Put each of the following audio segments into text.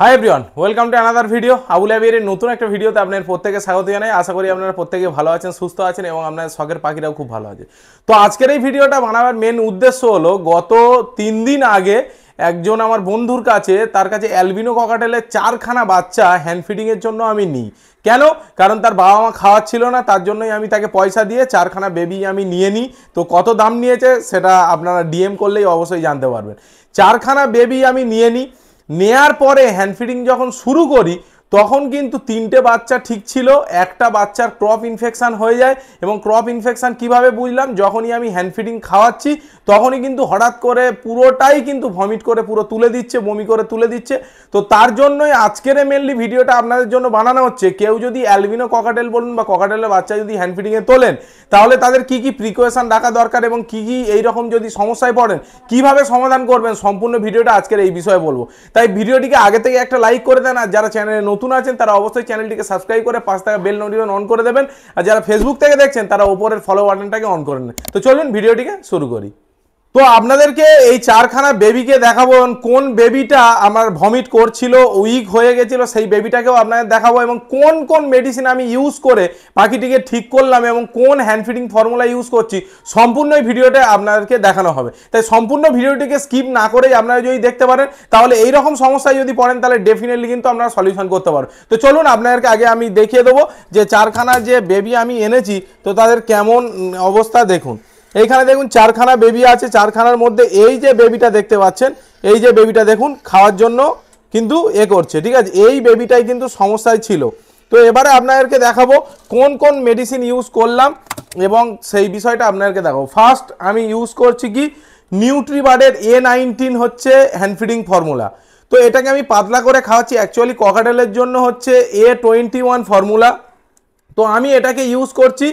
Hi everyone, welcome to another video. Abul আবিরের নতুন একটা ভিডিওতে আপনাদের প্রত্যেকে স্বাগত জানাই। আশা করি আপনারা প্রত্যেকে ভালো আছেন, সুস্থ আছেন এবং আপনাদের শখের পাখিরাও খুব ভালো আছে। তো আজকের এই ভিডিওটা বানাবার মেন উদ্দেশ্য হলো, গত 3 দিন আগে একজন আমার বন্ধুর কাছে, তার কাছে অ্যালবিনো ককাটেলের 4খানা বাচ্চা হ্যান্ড ফিডিংয়ের জন্য আমি নিই। কেন? কারণ তার বাবা মা খাওয়াচ্ছিল না, তার জন্যই আমি তাকে পয়সা দিয়ে 4খানা বেবি আমি নিয়ে নিই। তো কত দাম নিয়েছে সেটা আপনারা ডিএম করলেই অবশ্যই জানতে পারবেন। 4খানা বেবি আমি নিয়ে নিই। নেয়ার পরে হ্যান্ড ফিডিং যখন শুরু করি তখন কিন্তু 3টে বাচ্চা ঠিক ছিল, একটা বাচ্চার ক্রপ ইনফেকশান হয়ে যায়। এবং ক্রপ ইনফেকশান কিভাবে বুঝলাম, যখনই আমি হ্যান্ড ফিডিং খাওয়াচ্ছি তখনই কিন্তু হঠাৎ করে পুরোটাই কিন্তু ভমিট করে পুরো তুলে দিচ্ছে, বমি করে তুলে দিচ্ছে। তো তার জন্যই আজকের মেনলি ভিডিওটা আপনাদের জন্য বানানো হচ্ছে। কেউ যদি অ্যালবিনো ককাটেল বলুন বা ককাটেলের বাচ্চা যদি হ্যান্ড ফিডিংয়ে তোলেন, তাহলে তাদের কি কি প্রিকশন রাখা দরকার এবং কি কি এইরকম যদি সমস্যায় পড়েন কিভাবে সমাধান করবেন, সম্পূর্ণ ভিডিওটা আজকের এই বিষয়ে বলবো। তাই ভিডিওটিকে আগে থেকে একটা লাইক করে দেন, আর যারা চ্যানেলে নতুন আছেন তারা অবশ্যই চ্যানেলটিকে সাবস্ক্রাইব করে পাশে থাকা বেল নোটিফিকেশন অন করে দেবেন। আর যারা ফেসবুক থেকে দেখছেন তারা উপরের ফলো বাটনটাকে অন করে নেন। তো চলুন ভিডিওটিকে শুরু করি। তো আপনাদেরকে এই 4খানা বেবিকে দেখাবো, কোন বেবিটা আমার ভমিট করছিল, উইক হয়ে গেছিল, সেই বেবিটাকেও আপনাদের দেখাবো এবং কোন কোন মেডিসিন আমি ইউজ করে পাখিটিকে ঠিক করলাম এবং কোন হ্যান্ড ফিডিং ফর্মুলা ইউজ করছি, সম্পূর্ণ এই ভিডিওটা আপনাদেরকে দেখানো হবে। তাই সম্পূর্ণ ভিডিওটিকে স্কিপ না করেই আপনারা যদি দেখতে পারেন, তাহলে এই রকম সমস্যায় যদি পড়েন তাহলে ডেফিনেটলি কিন্তু আপনারা সলিউশন করতে পারেন। তো চলুন আপনাদেরকে আগে আমি দেখিয়ে দেবো যে 4খানা যে বেবি আমি এনেছি তো তাদের কেমন অবস্থা দেখুন। এইখানে দেখুন 4খানা বেবি আছে। 4খানার মধ্যে এই যে বেবিটা দেখতে পাচ্ছেন, এই যে বেবিটা দেখুন খাওয়ার জন্য কিন্তু করছে, ঠিক আছে। এই বেবিটাই কিন্তু সমস্যায় ছিল। তো এবারে আপনাদেরকে দেখাবো কোন কোন মেডিসিন ইউজ করলাম এবং সেই বিষয়টা আপনাদেরকে দেখাবো। ফার্স্ট আমি ইউজ করছি কি নিউট্রিবার্ডের A19 হচ্ছে হ্যান্ড ফিডিং ফর্মুলা। তো এটাকে আমি পাতলা করে খাওয়াচ্ছি। অ্যাকচুয়ালি ককাটেলের জন্য হচ্ছে A21 ফর্মুলা, তো আমি এটাকে ইউজ করছি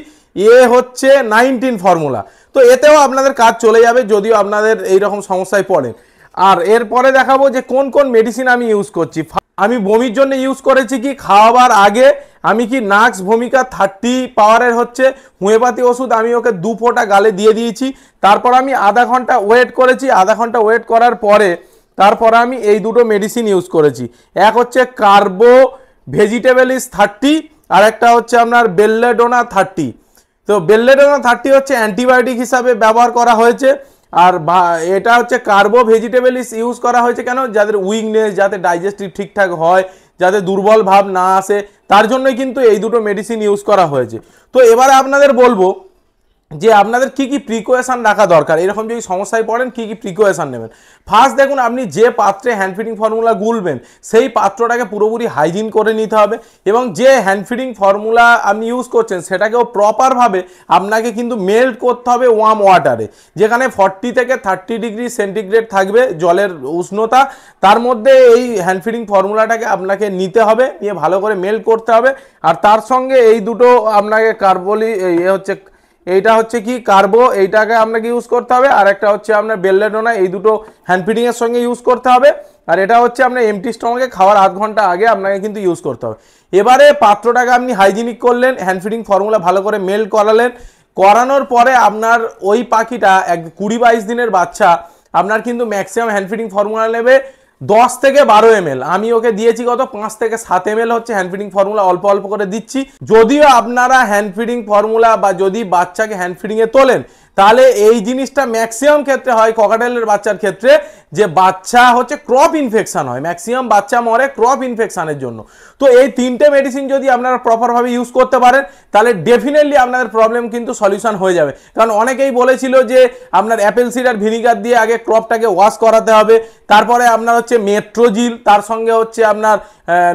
হচ্ছে 19 ফর্মুলা। তো এতেও আপনাদের কাজ চলে যাবে যদিও আপনাদের এইরকম সমস্যায় পড়ে। আর এরপরে দেখাবো যে কোন কোন মেডিসিন আমি ইউজ করছি। আমি বমির জন্য ইউজ করেছি কি খাওয়াবার আগে আমি কি নাক্স ভূমিকা 30 পাওয়ারের হচ্ছে হোমিওপ্যাথি ওষুধ আমি ওকে 2 ফোঁটা গালে দিয়ে দিয়েছি। তারপর আমি আধা ঘন্টা ওয়েট করেছি। আধা ঘন্টা ওয়েট করার পরে তারপর আমি এই দুটো মেডিসিন ইউজ করেছি। এক হচ্ছে কার্বো ভেজিটেবলিস 30 আর একটা হচ্ছে আপনার বেল্লেডোনা 30। তো বেল্লেডোনা 30 হচ্ছে অ্যান্টিবায়োটিক হিসাবে ব্যবহার করা হয়েছে। আর এটা হচ্ছে কার্বো ভেজিটেবলিস ইউজ করা হয়েছে কেন, যাদের উইকনেস, যাতে ডাইজেস্টিভ ঠিকঠাক হয়, যাতে দুর্বল ভাব না আসে, তার জন্যই কিন্তু এই দুটো মেডিসিন ইউজ করা হয়েছে। তো এবারে আপনাদের বলবো যে আপনাদের কি কি প্রিকশন রাখা দরকার, এরকম যদি সমস্যায় পড়েন কি কি প্রিকশন নেবেন। ফার্স্ট দেখুন, আপনি যে পাত্রে হ্যান্ড ফিডিং ফর্মুলা গুলবেন সেই পাত্রটাকে পুরোপুরি হাইজিন করে নিতে হবে এবং যে হ্যান্ড ফিডিং ফর্মুলা আপনি ইউজ করছেন সেটাকেও প্রপারভাবে আপনাকে কিন্তু মেল্ট করতে হবে ওয়ার্ম ওয়াটারে, যেখানে 40 থেকে 30 ডিগ্রি সেন্টিগ্রেড থাকবে জলের উষ্ণতা। তার মধ্যে এই হ্যান্ড ফিডিং ফর্মুলাটাকে আপনাকে নিতে হবে, নিয়ে ভালো করে মেল্ট করতে হবে। আর তার সঙ্গে এই দুটো আপনাকে এইটা হচ্ছে কি কার্বো, এইটাকে আপনাকে ইউজ করতে হবে। আর একটা হচ্ছে আপনার বেল্লেডোনা, এই দুটো হ্যান্ড ফিডিং এর সঙ্গে ইউজ করতে হবে। আর এটা হচ্ছে আপনার এমটি স্টমাকে খাওয়ার আধ ঘন্টা আগে আপনাকে কিন্তু ইউজ করতে হবে। এবারে পাত্রটাকে আপনি হাইজিনিক করলেন, হ্যান্ড ফিডিং ফর্মুলা ভালো করে মেল্ট করালেন। করানোর পরে আপনার ওই পাখিটা 20-22 দিনের বাচ্চা আপনার কিন্তু ম্যাক্সিমাম হ্যান্ড ফিডিং ফর্মুলা নেবে 10 থেকে 12 ml। আমি ওকে দিয়েছি কত 5 থেকে 7 ml হচ্ছে হ্যান্ড ফিডিং ফর্মুলা, অল্প অল্প করে দিচ্ছি। যদিও আপনারা হ্যান্ড ফিডিং ফর্মুলা বা যদি বাচ্চাকে হ্যান্ড ফিডিংয়ে তোলেন তাহলে এই জিনিসটা ম্যাক্সিমাম ক্ষেত্রে হয় ককাটেলের বাচ্চার ক্ষেত্রে, যে বাচ্চা হচ্ছে ক্রপ ইনফেকশন হয়, ম্যাক্সিমাম বাচ্চা মরে ক্রপ ইনফেকশনের জন্য। তো এই 3টে মেডিসিন যদি আপনারা প্রপারভাবে ইউজ করতে পারেন তাহলে ডেফিনেটলি আপনাদের প্রবলেম কিন্তু সলিউশন হয়ে যাবে। কারণ অনেকেই বলেছিল যে আপনার অ্যাপেল সিডার ভিনিগার দিয়ে আগে ক্রপটাকে ওয়াশ করাতে হবে, তারপরে আপনার হচ্ছে মেট্রোজিল, তার সঙ্গে হচ্ছে আপনার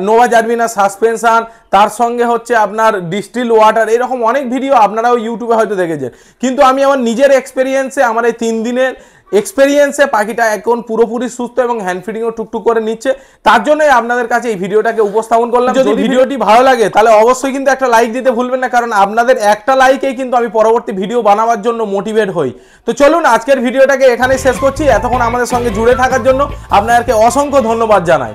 নোভা জার্মিনা সাসপেনশন, তার সঙ্গে হচ্ছে আপনার ডিস্টিল ওয়াটার, এরকম অনেক ভিডিও আপনারাও ইউটিউবে হয়তো দেখেছেন। কিন্তু আমি আমার নিজের এক্সপেরিয়েন্সে, আমার এই 3 দিনের এক্সপেরিয়েন্সে পাখিটা এখন পুরোপুরি সুস্থ এবং হ্যান্ড ফিডিংও টুকটুক করে নিচ্ছে। তার জন্যই আপনাদের কাছে এই ভিডিওটাকে উপস্থাপন করলাম। যদি ভিডিওটি ভালো লাগে তাহলে অবশ্যই কিন্তু একটা লাইক দিতে ভুলবেন না, কারণ আপনাদের একটা লাইকেই কিন্তু আমি পরবর্তী ভিডিও বানাবার জন্য মোটিভেট হই। তো চলুন আজকের ভিডিওটাকে এখানে শেষ করছি। এতক্ষণ আমাদের সঙ্গে জুড়ে থাকার জন্য আপনাদেরকে অসংখ্য ধন্যবাদ জানাই।